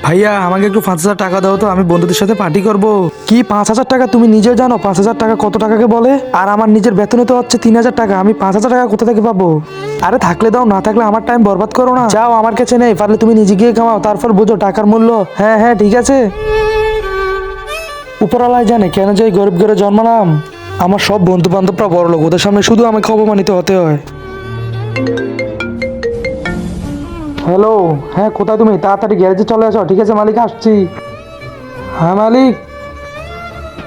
ভাইয়া আমাকে একটু 5,000 টাকা দাও তো, আমি বন্ধুদের সাথে পার্টি করব। কি 5,000 টাকা? তুমি নিজেও জানো 5,000 টাকা কত টাকাকে বলে। আর আমার নিজের বেতনে তো হচ্ছে 3,000 টাকা, আমি 5,000 টাকা কোথা থেকে পাবো? আরে থাকলে দাও, না থাকলে আমার টাইম বরবাদ করো না। যাও, আমার কাছে নেই, পারলে তুমি নিজে গিয়ে কামাও, তারপর বুঝো টাকার মূল্য। হ্যাঁ হ্যাঁ ঠিক আছে। উপরওয়ালাই জানে কেন যে এই গরিব ঘরে জন্মালাম। আমার সব বন্ধু বান্ধবরা বড় লোক, ওদের সামনে শুধু আমাকে অপমানিত হতে হয়। হ্যালো, হ্যাঁ কোথায় তুমি? তাড়াতাড়ি গ্যারেজে চলে আসো। ঠিক আছে মালিক, আসছি। হ্যাঁ মালিক,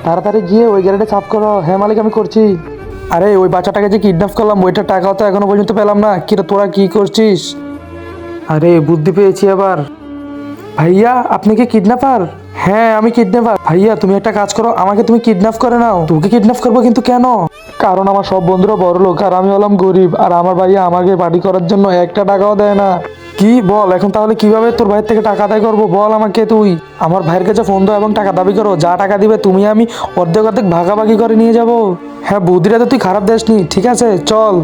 তাড়াতাড়ি গিয়ে ওই গ্যারেজে সাফ করো। হ্যাঁ মালিক, আমি করছি। আরে ওই বাচ্চাটাকে যে কিডন্যাপ করলাম, ওইটার টাকাও তো এখনো পর্যন্ত পেলাম না। কিরে তোরা কি করছিস? আরে বুদ্ধি পেয়েছি আবার। ভাইয়া আপনি কি কিডন্যাপার? হ্যাঁ আমি কিডন্যাপার। ভাইয়া তুমি একটা কাজ করো, আমাকে তুমি কিডন্যাপ করে নাও। তোকে কিডন্যাপ করবো কিন্তু কেন? কারণ আমার সব বন্ধুরা বড় লোক আর আমি হলাম গরিব, আর আমার ভাইয়া আমাকে পার্টি করার জন্য একটা টাকাও দেয় না। কি বল এখন? তাহলে কিভাবে তোর ভাইয়ের থেকে টাকা আদায় করবো বল আমাকে তুই। আমার ভাইয়ের কাছে ফোন দাও এবং টাকা দাবি করো। যা টাকা দিবে তুমি আমি অর্ধেক অর্ধেক ভাগাভাগি করে নিয়ে যাব। হ্যাঁ বুদ্ধিটা তো তুই খারাপ দেসনি। ঠিক আছে চল,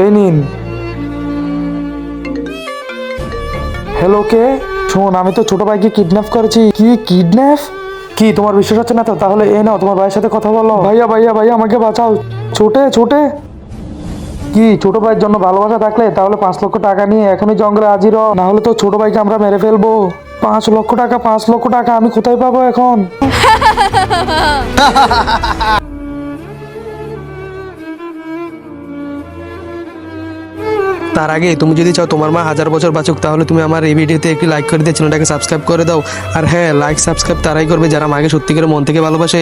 এই নিন। হ্যালো কে? শোন, আমি তো ছোট ভাইকে কিডন্যাপ করেছি। কি কিডন্যাপ? কি তোমার বিশ্বাস হচ্ছে না তো? তাহলে এই নাও, তোমার ভাইয়ের সাথে কথা বলো। ভাইয়া ভাইয়া ভাইয়া আমাকে বাঁচাও। ছোটে ছোটে। কি ছোট ভাইয়ের জন্য ভালোবাসা থাকলে তাহলে 5 লক্ষ টাকা নিয়ে এখনই জঙ্গলে হাজির হ, না হলে তো ছোট ভাইকে আমরা মেরে ফেলবো। 5 লক্ষ টাকা? 5 লক্ষ টাকা আমি কোথায় পাবো এখন? তার আগে তুমি যদি চাও তোমার মা 1000 বছর বাঁচুক, তাহলে তুমি আমার এই ভিডিওতে একটি লাইক করে দিয়ে চ্যানেলটাকে সাবস্ক্রাইব করে দাও। আর হ্যাঁ, লাইক সাবস্ক্রাইব তারাই করবে যারা মাকে সত্যি করে মন থেকে ভালোবাসে।